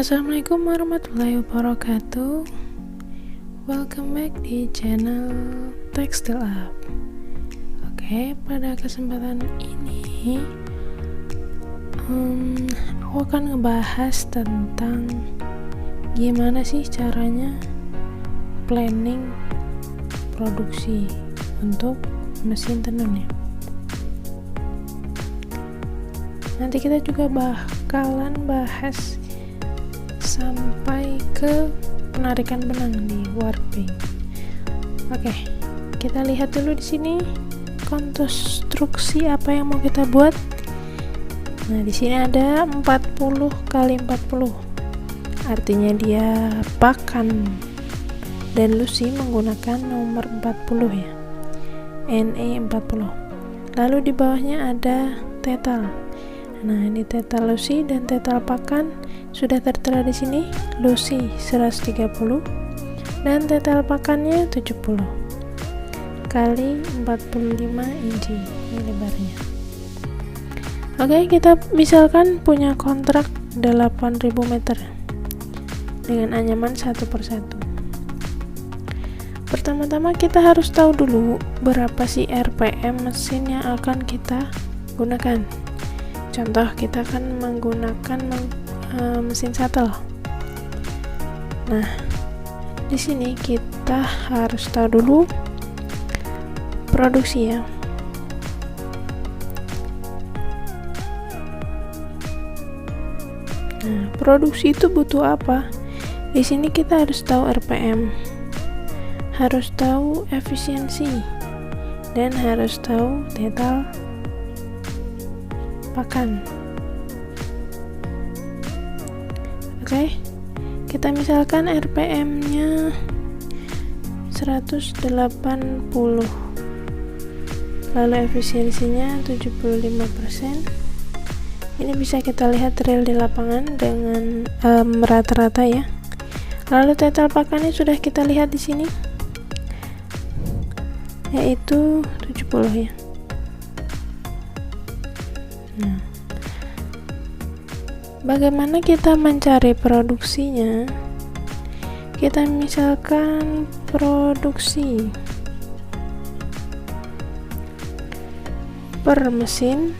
Assalamualaikum warahmatullahi wabarakatuh. Welcome back di channel Textile Up. Oke, pada kesempatan ini aku akan ngebahas tentang gimana sih caranya planning produksi untuk mesin tenun ya. Nanti kita juga bakalan bahas sampai ke penarikan benang di warping. Oke, kita lihat dulu di sini konstruksi apa yang mau kita buat. Nah, di sini ada 40 kali 40. Artinya dia pakan dan Lucy menggunakan nomor 40 ya. NE 40. Lalu di bawahnya ada tetal. Nah, ini tetal Lucy dan tetal pakan sudah tertera di sini. Lucy 130 dan tetal pakannya 70 kali 45 inci ini lebarnya. Oke, kita misalkan punya kontrak 8000 meter dengan anyaman satu persatu. Pertama-tama kita harus tahu dulu berapa sih RPM mesin yang akan kita gunakan. Contoh, kita akan menggunakan mesin shuttle. Nah, di sini kita harus tahu dulu produksi ya. Nah, produksi itu butuh apa? Di sini kita harus tahu RPM, harus tahu efisiensi, dan harus tahu tetal pakan. Oke, kita misalkan RPM-nya 180, lalu efisiensinya 75%. Ini bisa kita lihat real di lapangan dengan rata-rata ya. Lalu tetal pakannya sudah kita lihat di sini, yaitu 70 ya. Nah, bagaimana kita mencari produksinya? Kita misalkan produksi per mesin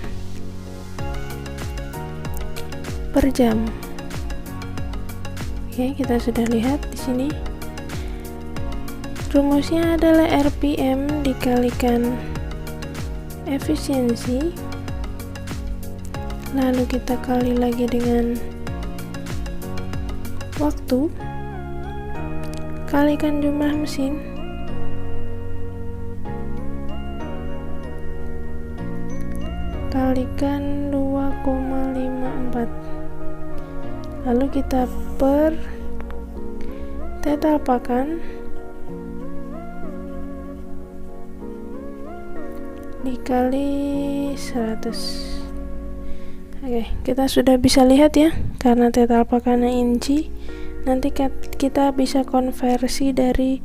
per jam. Oke, kita sudah lihat di sini. Rumusnya adalah RPM dikalikan efisiensi, lalu kita kali lagi dengan waktu, kalikan jumlah mesin, kalikan 2,54, lalu kita per tetal pakan dikali 100. Oke, kita sudah bisa lihat ya, karena tetal pakannya inci. Nanti kita bisa konversi dari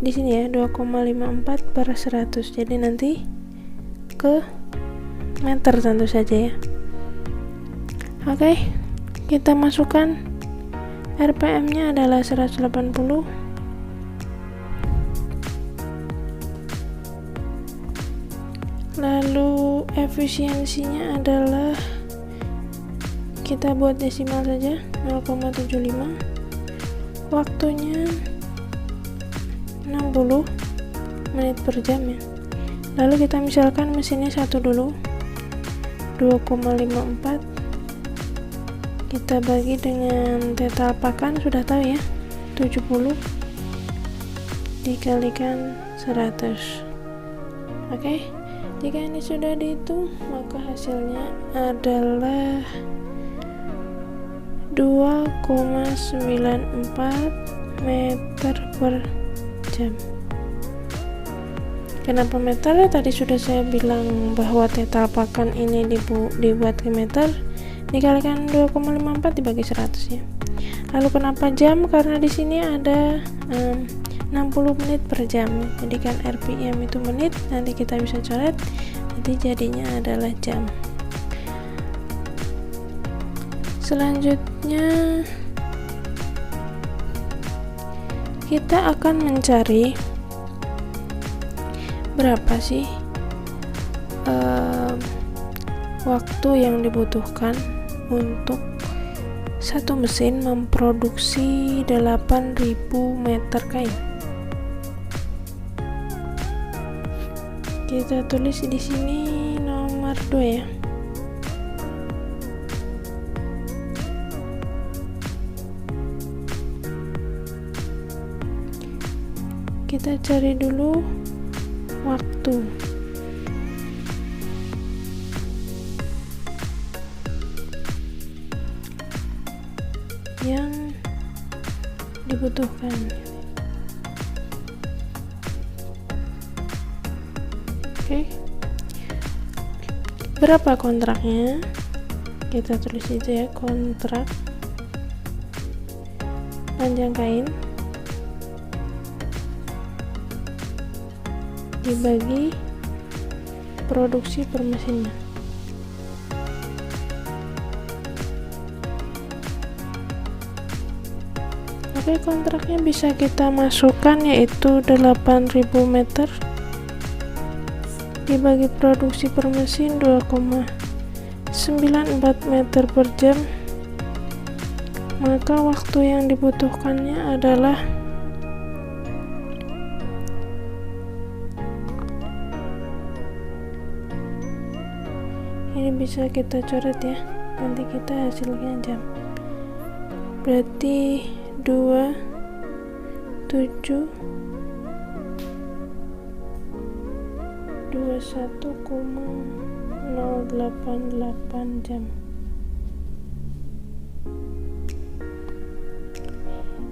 di sini ya, 2,54 per 100. Jadi nanti ke meter tentu saja ya. Oke, kita masukkan RPM-nya adalah 180. Lalu efisiensinya adalah, kita buat desimal saja, 0,75. Waktunya 60 menit per jam ya. Lalu kita misalkan mesinnya satu dulu, 2,54 kita bagi dengan tetal pakan, sudah tahu ya, 70 dikalikan 100. Oke, jika ini sudah dihitung, maka hasilnya adalah 2,94 meter per jam. Kenapa meter? Tadi sudah saya bilang bahwa tetal pakan ini dibuat ke meter, dikalikan 2,54 dibagi 100 ya. Lalu kenapa jam? Karena di sini ada 60 menit per jam. Jadi kan RPM itu menit, nanti kita bisa coret, nanti jadinya adalah jam. Selanjutnya kita akan mencari berapa sih waktu yang dibutuhkan untuk satu mesin memproduksi 8.000 meter kain. Kita tulis di sini nomor 2 ya. Kita cari dulu waktu. Yang dibutuhkan. Oke. Berapa kontraknya? Kita tulis itu ya, kontrak panjang kain dibagi produksi per mesinnya. Oke, kontraknya bisa kita masukkan, yaitu 8.000 meter dibagi produksi per mesin 2,94 meter per jam. Maka waktu yang dibutuhkannya adalah ini, bisa kita coret ya, nanti kita hasilnya jam. Berarti 21,088 jam.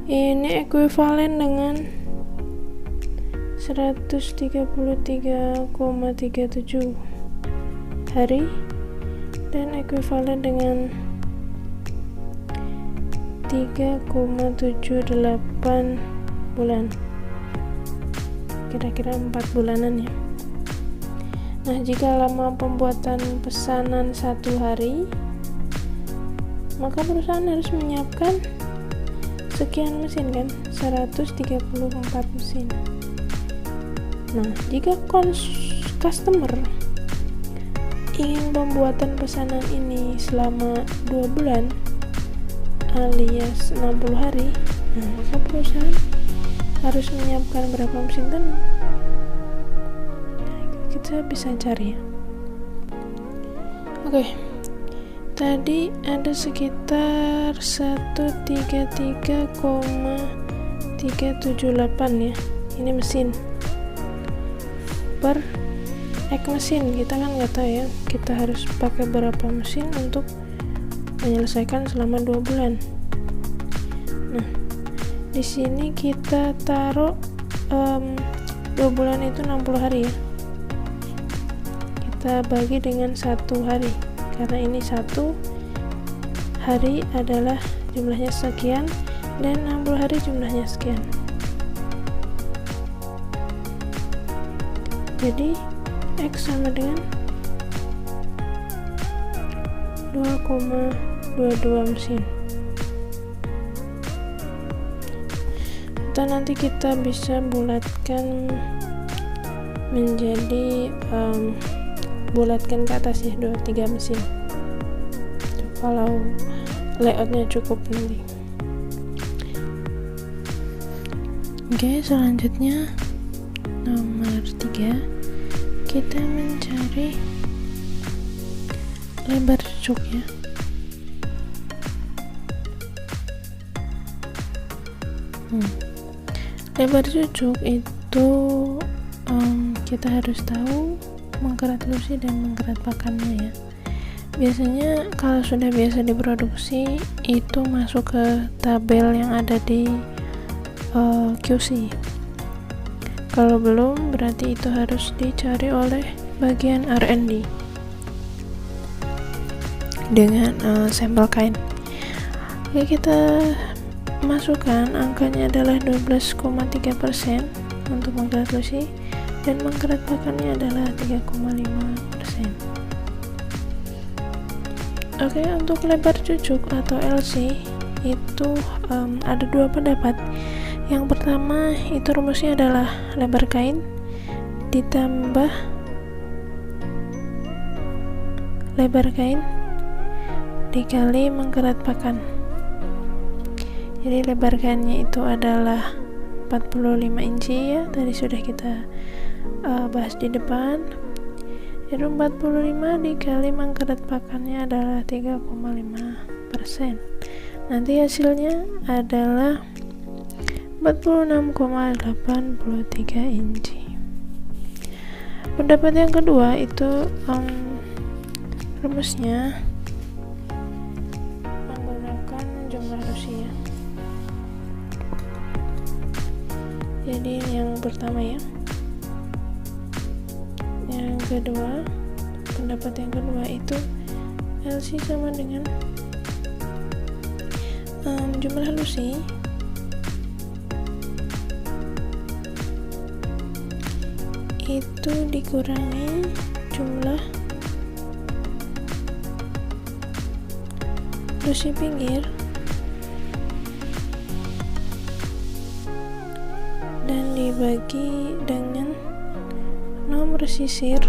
Ini ekuivalen dengan 133,37 hari dan ekuivalen dengan 3,78 bulan, kira-kira 4 bulanan ya. Nah, jika lama pembuatan pesanan 1 hari, maka perusahaan harus menyiapkan sekian mesin kan, 134 mesin. Nah, jika customer ingin pembuatan pesanan ini selama 2 bulan alias 60 hari, nah, maka perusahaan harus menyiapkan berapa mesin tenun. Kita bisa cari ya. Oke, tadi ada sekitar 133,378 ya, ini mesin per mesin. Kita kan nggak tahu ya, kita harus pakai berapa mesin untuk menyelesaikan selama 2 bulan. Nah, di sini kita taruh 2 bulan itu 60 hari ya. Kita bagi dengan 1 hari, karena ini 1 hari adalah jumlahnya sekian dan 60 hari jumlahnya sekian. Jadi X sama dengan 2,22 mesin. Atau nanti kita bisa bulatkan menjadi bulatkan ke atas ya, 23 mesin. Kalau layoutnya cukup nanti. Oke, selanjutnya nomor 3, kita mencari lebar cucuk ya. Lebar cucuk itu kita harus tahu mengkerat lusi dan mengkerat pakannya ya. Biasanya kalau sudah biasa diproduksi itu masuk ke tabel yang ada di QC. Kalau belum, berarti itu harus dicari oleh bagian R&D dengan sampel kain. Oke, kita masukkan angkanya adalah 12,3% untuk mengkerat lusi dan mengkerat pakannya adalah 3,5%. Oke, untuk lebar cucuk atau LC itu ada dua pendapat. Yang pertama itu rumusnya adalah lebar kain ditambah lebar kain dikali mengkerat pakan. Jadi lebar kainnya itu adalah 45 inci ya, tadi sudah kita bahas di depan. Jadi 45 dikali mengkerat pakannya adalah 3,5%. Nanti hasilnya adalah 46,83 inci. Pendapat yang kedua itu rumusnya menggunakan jumlah usia. Jadi yang pertama ya. Yang kedua, pendapat yang kedua itu LC sama dengan jumlah lusi itu dikurangi jumlah lusi pinggir dan dibagi dengan nomor sisir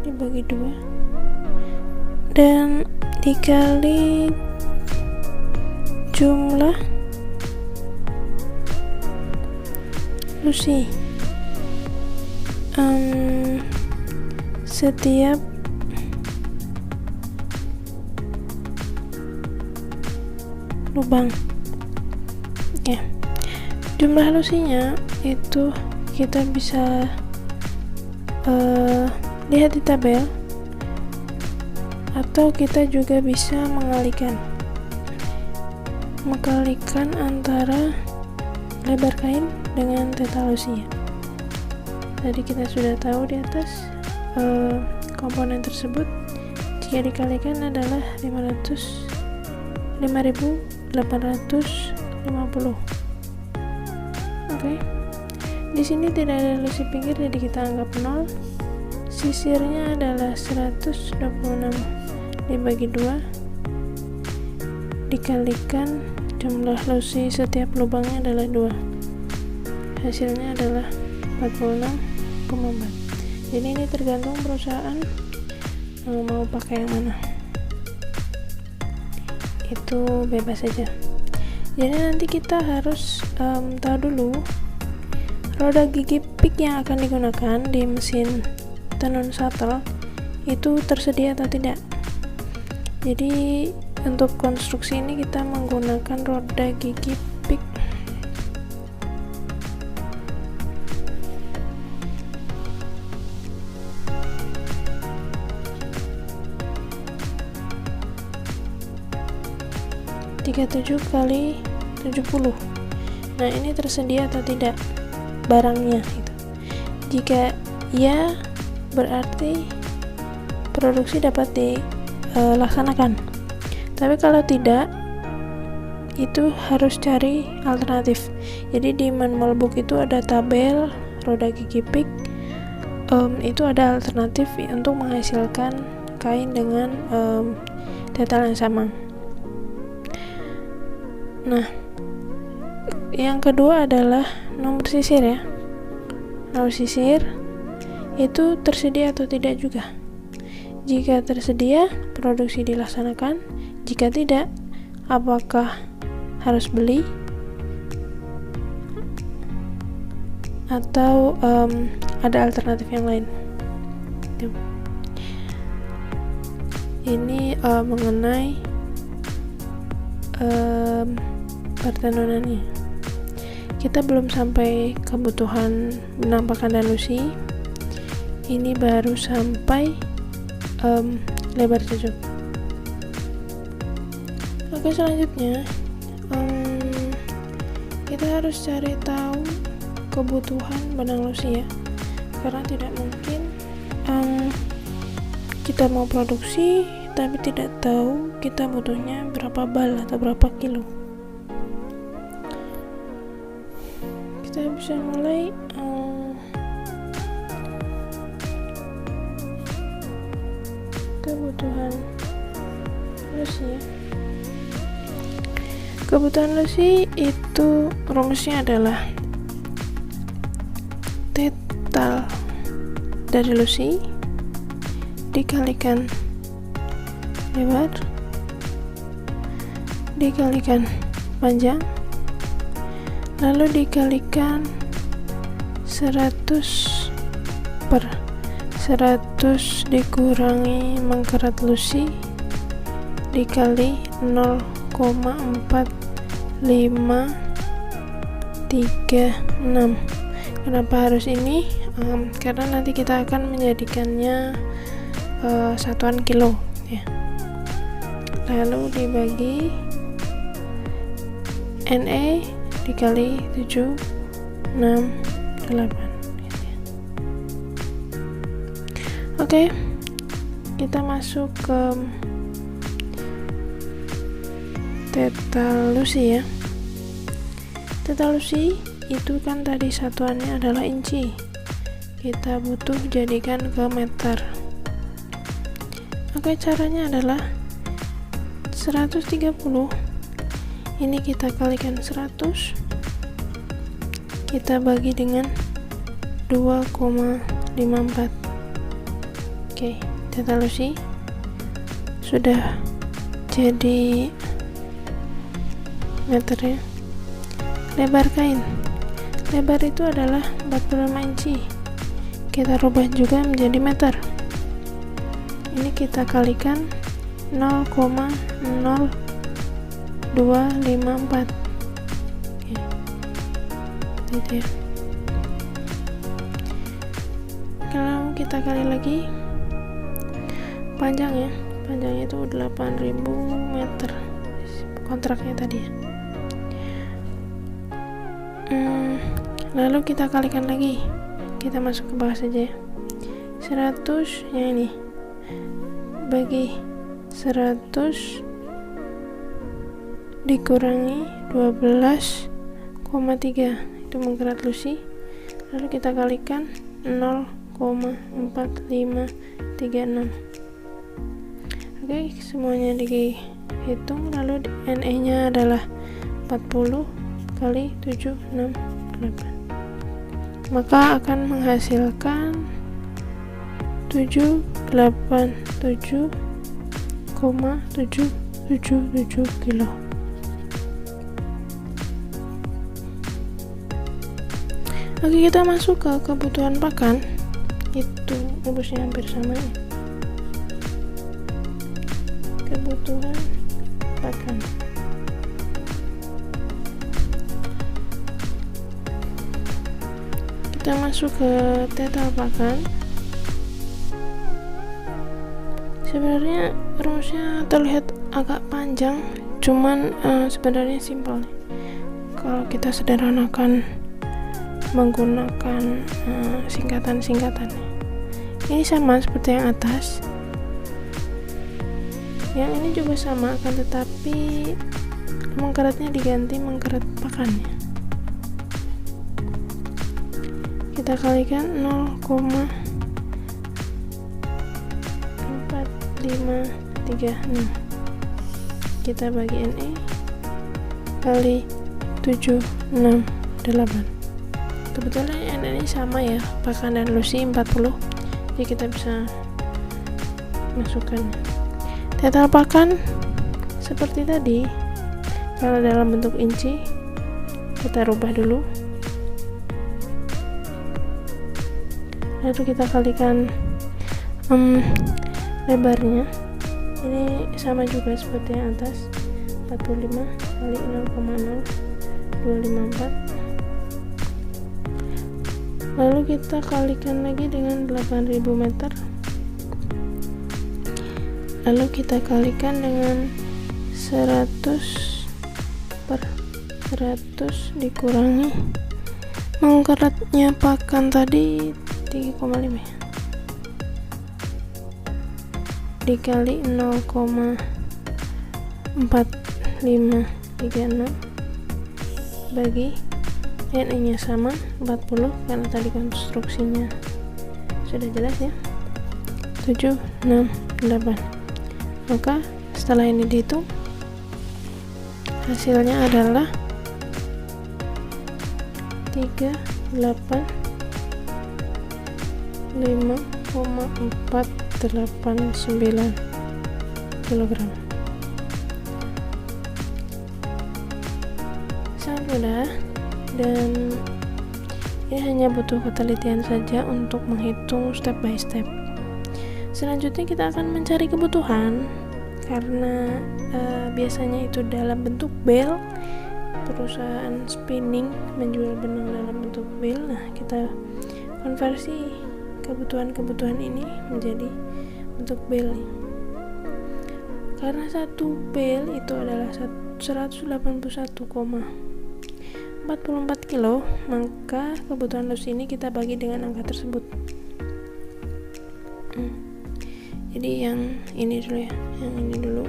dibagi 2 dan dikali jumlah lusi setiap lubang ya. Jumlah lusinya itu kita bisa lihat di tabel atau kita juga bisa mengalikan antara lebar kain dengan theta lusinya. Tadi kita sudah tahu di atas komponen tersebut jika dikalikan adalah 5.850. Oke. Di sini tidak ada lusi pinggir, jadi kita anggap 0. Sisirnya adalah 126 dibagi 2 dikalikan jumlah lusi setiap lubangnya adalah 2. Hasilnya adalah 46,4. Jadi ini tergantung perusahaan mau pakai yang mana. Itu bebas saja. Jadi nanti kita harus tahu dulu roda gigi pik yang akan digunakan di mesin tenun shuttle itu tersedia atau tidak. Jadi untuk konstruksi ini kita menggunakan roda gigi pik kali 70. Nah, ini tersedia atau tidak barangnya gitu. Jika ya, berarti produksi dapat dilaksanakan. Tapi kalau tidak, itu harus cari alternatif. Jadi di manual book itu ada tabel roda gigi pik. Itu ada alternatif untuk menghasilkan kain dengan detail yang sama. Nah, yang kedua adalah nomor sisir ya. Nomor sisir itu tersedia atau tidak juga. Jika tersedia, produksi dilaksanakan. Jika tidak, apakah harus beli atau ada alternatif yang lain? Ini mengenai pertenunannya. Kita belum sampai kebutuhan benang pakan dan lusi. Ini baru sampai lebar cucuk. Oke, selanjutnya kita harus cari tahu kebutuhan benang lusi ya, karena tidak mungkin kita mau produksi tapi tidak tahu kita butuhnya berapa bal atau berapa kilo. Kita bisa mulai kebutuhan Lucy. Kebutuhan Lucy itu rumusnya adalah total dari Lucy dikalikan lebar dikalikan panjang lalu dikalikan 100 per 100 dikurangi mengkerat Lucy dikali 0,4536. Kenapa harus ini? Karena nanti kita akan menjadikannya satuan kilo ya. Lalu dibagi NE dikali 768. Oke, kita masuk ke theta Lucy ya. Theta Lucy itu kan tadi satuannya adalah inci, kita butuh jadikan ke meter. Oke, caranya adalah 130 ini kita kalikan 100, kita bagi dengan 2,54. Oke, theta Lucy sudah jadi meternya. Lebar kain, lebar itu adalah 45 inci, kita rubah juga menjadi meter. Ini kita kalikan 0,0254. Oke, gitu ya. Kalau kita kali lagi panjangnya itu 8000 meter kontraknya tadi ya. Lalu kita kalikan lagi, kita masuk ke bawah saja ya. 100 yang ini bagi 100 dikurangi 12,3 itu mengkerat Lucy, lalu kita kalikan 0,4536. Oke, semuanya dihitung, lalu NE nya adalah 40 kali 768, maka akan menghasilkan 787,777 kilo. Oke, kita masuk ke kebutuhan pakan. Itu rumusnya hampir sama ya. Kebutuhan pakan. Kita masuk ke total pakan. Sebenarnya rumusnya terlihat agak panjang, cuman sebenarnya simpel. Kalau kita sederhanakan menggunakan singkatan-singkatan, ini sama seperti yang atas. Yang ini juga sama, akan tetapi mengkeratnya diganti mengkerat pakannya. Kita kalikan 0,4536, kita bagi NE kali 768. Kebetulan NE ini sama ya, pakan dan Lucy 40, jadi kita bisa masukkan total pakan seperti tadi. Kalau dalam bentuk inci kita rubah dulu, lalu kita kalikan lebarnya, ini sama juga seperti yang atas, 45 kali 0,0254, lalu kita kalikan lagi dengan 8000 meter, lalu kita kalikan dengan 100 per 100 dikurangi mengkeratnya pakan tadi 3,5 ya, dikali 0,4536 bagi NE nya sama 40 karena tadi konstruksinya sudah jelas ya, 768. 8. Maka setelah ini dihitung, hasilnya adalah 38,5,489 kg. Sangat mudah, dan ini hanya butuh ketelitian saja untuk menghitung step by step. Selanjutnya kita akan mencari kebutuhan, karena biasanya itu dalam bentuk bel. Perusahaan spinning menjual benang dalam bentuk bel. Nah, kita konversi kebutuhan-kebutuhan ini menjadi bentuk bel. Karena satu bel itu adalah 181,44 kilo, maka kebutuhan Lucy ini kita bagi dengan angka tersebut. Jadi yang ini dulu ya, yang ini dulu.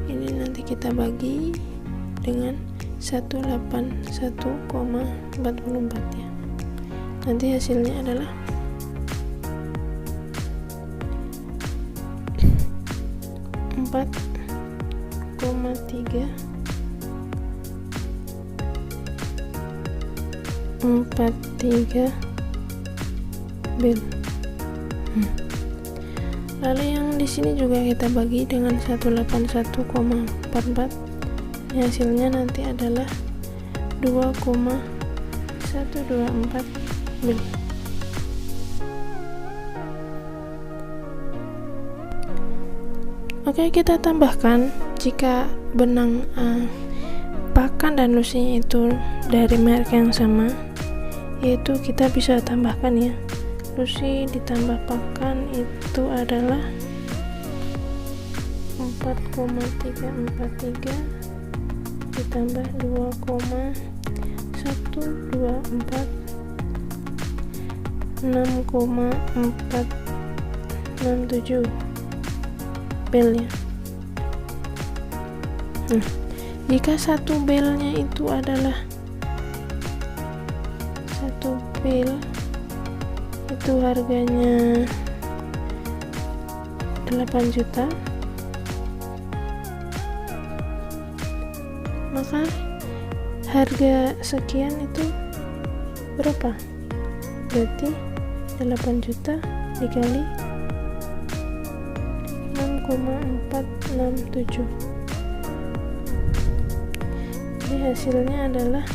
Ini nanti kita bagi dengan 181,44 ya. Nanti hasilnya adalah 4,3 bel. Lalu yang di sini juga kita bagi dengan 181,44. Hasilnya nanti adalah 2,124 bel. Oke, kita tambahkan jika benang pakan dan lusinya itu dari merek yang sama, yaitu kita bisa tambahkan ya, lusi ditambah pakan itu adalah 4,343 ditambah 2,124 6,467 bel ya. Jika satu belnya itu adalah satu bel itu harganya 8 juta, maka harga sekian itu berapa? Berarti 8 juta dikali 6,467. Jadi hasilnya adalah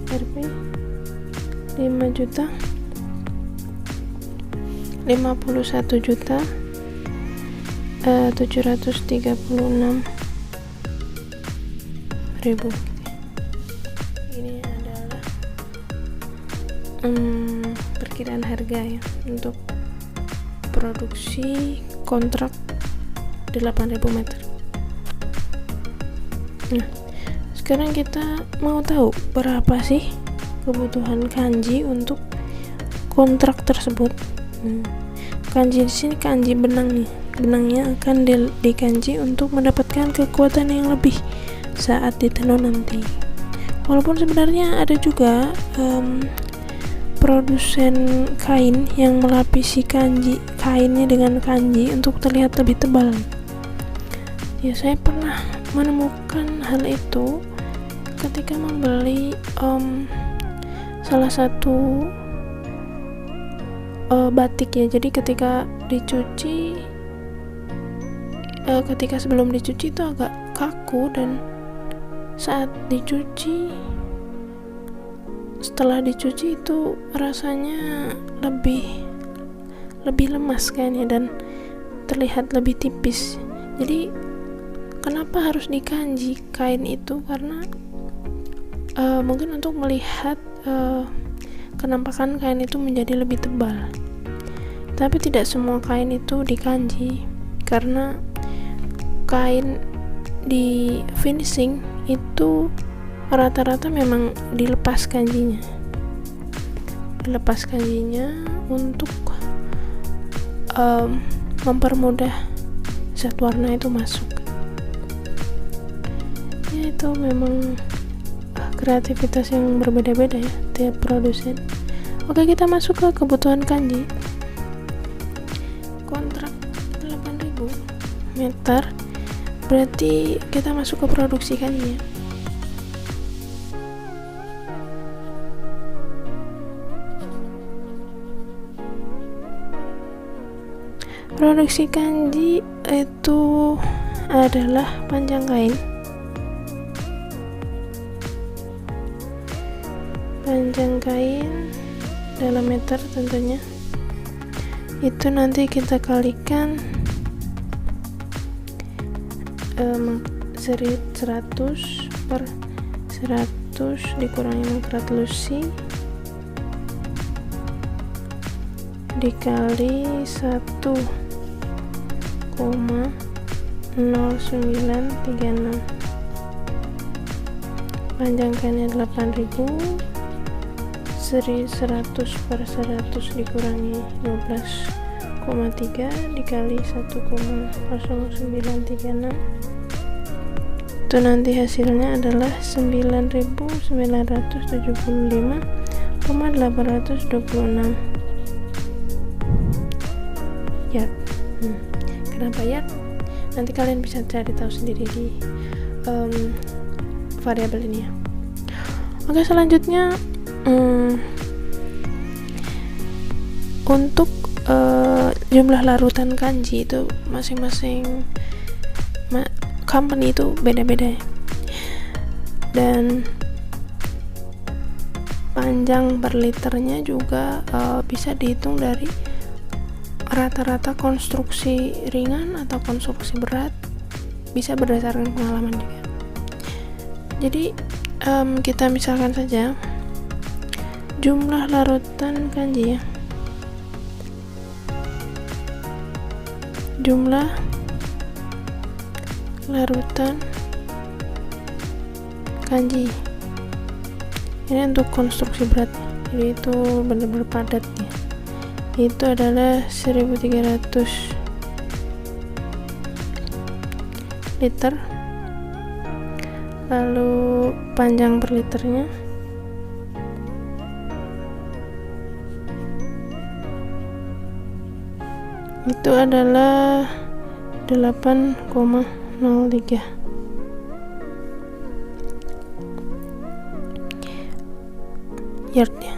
Rp 51 juta 736.000. Ini adalah perkiraan harga ya untuk produksi kontrak 8.000 meter. Nah, sekarang kita mau tahu berapa sih kebutuhan kanji untuk kontrak tersebut. Kanji di sini kanji benang nih. Benangnya akan dikanji untuk mendapatkan kekuatan yang lebih saat ditenun nanti. Walaupun sebenarnya ada juga produsen kain yang melapisi kainnya dengan kanji untuk terlihat lebih tebal. Ya, saya pernah menemukan hal itu ketika membeli salah satu batik ya. Jadi ketika dicuci, ketika sebelum dicuci itu agak kaku, dan saat dicuci, setelah dicuci itu rasanya lebih lemas kainnya dan terlihat lebih tipis. Jadi kenapa harus dikanji kain itu? Karena mungkin untuk melihat kenampakan kain itu menjadi lebih tebal. Tapi tidak semua kain itu dikanji, karena kain di finishing itu rata-rata memang dilepas kanjinya untuk mempermudah zat warna itu masuk. Ya, itu memang kreativitas yang berbeda-beda ya tiap produsen. Oke, kita masuk ke kebutuhan kanji. Kontrak 8.000 meter, berarti kita masuk ke produksi kanji ya. Produksi kanji itu adalah panjang kain. Panjang kain dalam meter tentunya. Itu nanti kita kalikan 100 per 100 dikurangi mengkerat lusi dikali 1,0936. Panjang kainnya 8000, 100 per 100 dikurangi 12,3 dikali 1,0936. Itu nanti hasilnya adalah 9.975,826 yard. Kenapa yard? Nanti kalian bisa cari tahu sendiri di variabel ini ya. Oke, selanjutnya untuk jumlah larutan kanji itu masing-masing company itu beda-beda ya. Dan panjang per liternya juga bisa dihitung dari rata-rata konstruksi ringan atau konstruksi berat, bisa berdasarkan pengalaman juga. Jadi kita misalkan saja jumlah larutan kanji ya. Jumlah larutan kanji ini untuk konstruksi berat, jadi itu benar-benar padat ya. Itu adalah 1300 liter. Lalu panjang per liternya itu adalah 8,03 yard ya.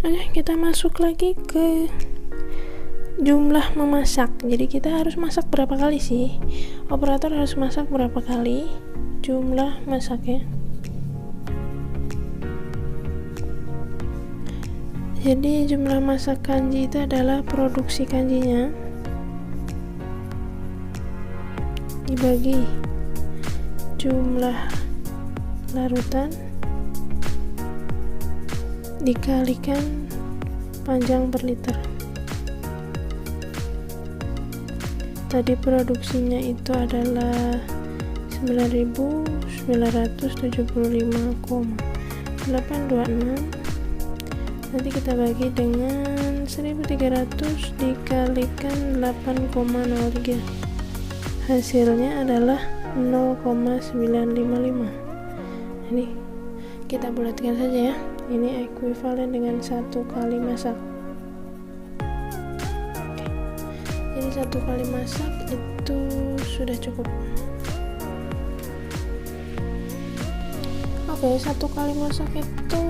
Oke, kita masuk lagi ke jumlah memasak. Jadi kita harus masak berapa kali sih? Operator harus masak berapa kali jumlah masaknya? Jadi jumlah masak kanji itu adalah produksi kanjinya dibagi jumlah larutan dikalikan panjang per liter. Tadi produksinya itu adalah 9.975,826. Nanti kita bagi dengan 1300 dikalikan 8,03. Hasilnya adalah 0,955. Ini kita bulatkan saja ya. Ini ekuivalen dengan 1 kali masak. Oke. Jadi 1 kali masak itu sudah cukup. Oke, 1 kali masak itu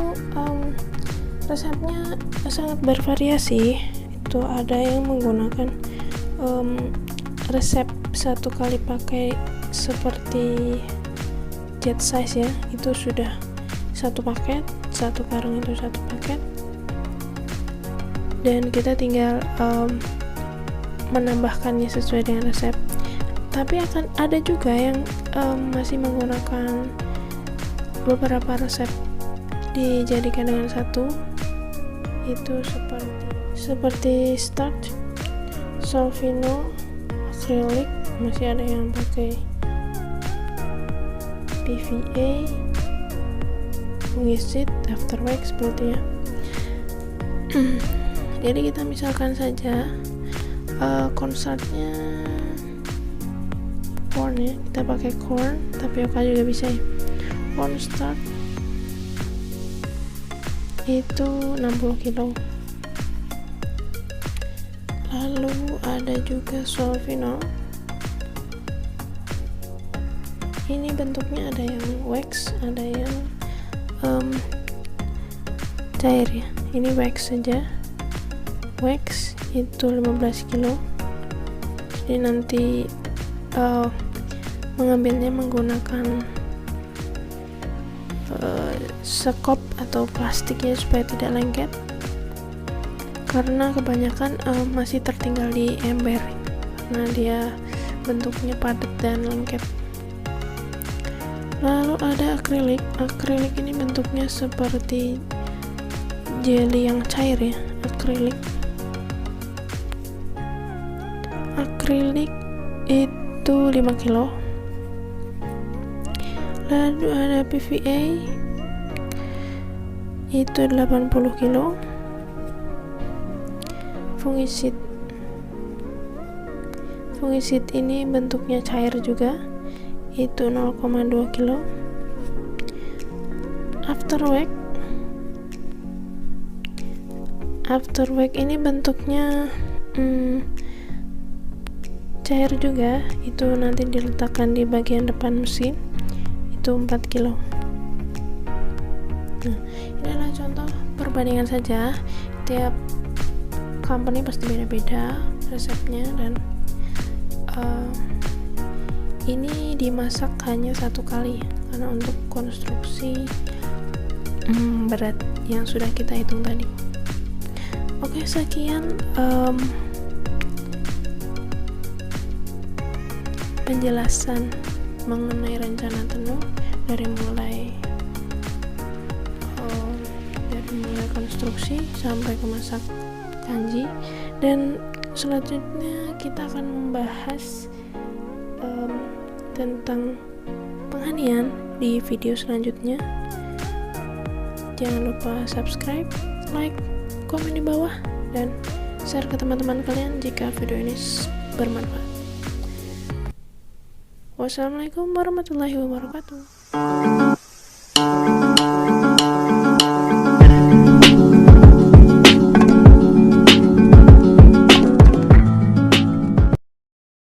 resepnya sangat bervariasi. Itu ada yang menggunakan resep 1 kali pakai seperti jet size ya. Itu sudah 1 paket, 1 karung itu 1 paket, dan kita tinggal menambahkannya sesuai dengan resep. Tapi akan ada juga yang masih menggunakan beberapa resep dijadikan dengan satu. Itu seperti starch, Solvino, acrylic, masih ada yang pakai PVA, Wisit, Afterwax seperti ya. Jadi kita misalkan saja cornstarchnya corn ya, kita pakai corn, tapioka juga bisa ya. Cornstarch itu 60 kilo. Lalu ada juga solvinol. Ini bentuknya ada yang wax, ada yang cair ya. Ini wax saja. Wax itu 15 kilo. Jadi nanti mengambilnya menggunakan sekop atau plastik ya, supaya tidak lengket, karena kebanyakan masih tertinggal di ember karena dia bentuknya padat dan lengket. Lalu ada akrilik. Akrilik ini bentuknya seperti jelly yang cair ya. Akrilik itu 5 kilo. Lalu ada PVA itu 80 kilo. Fungisid ini bentuknya cair juga, itu 0,2 kilo. Afterwax ini bentuknya cair juga, itu nanti diletakkan di bagian depan mesin, itu 4 kilo. Nah, ini adalah contoh perbandingan saja, tiap company pasti beda-beda resepnya, dan ini dimasak hanya 1 kali karena untuk konstruksi berat yang sudah kita hitung tadi. Oke, sekian penjelasan mengenai rencana tenun dari mulai konstruksi sampai ke masak kanji, dan selanjutnya kita akan membahas tentang penghanian di video selanjutnya. Jangan lupa subscribe, like, komen di bawah, dan share ke teman-teman kalian jika video ini bermanfaat. Wassalamualaikum warahmatullahi wabarakatuh.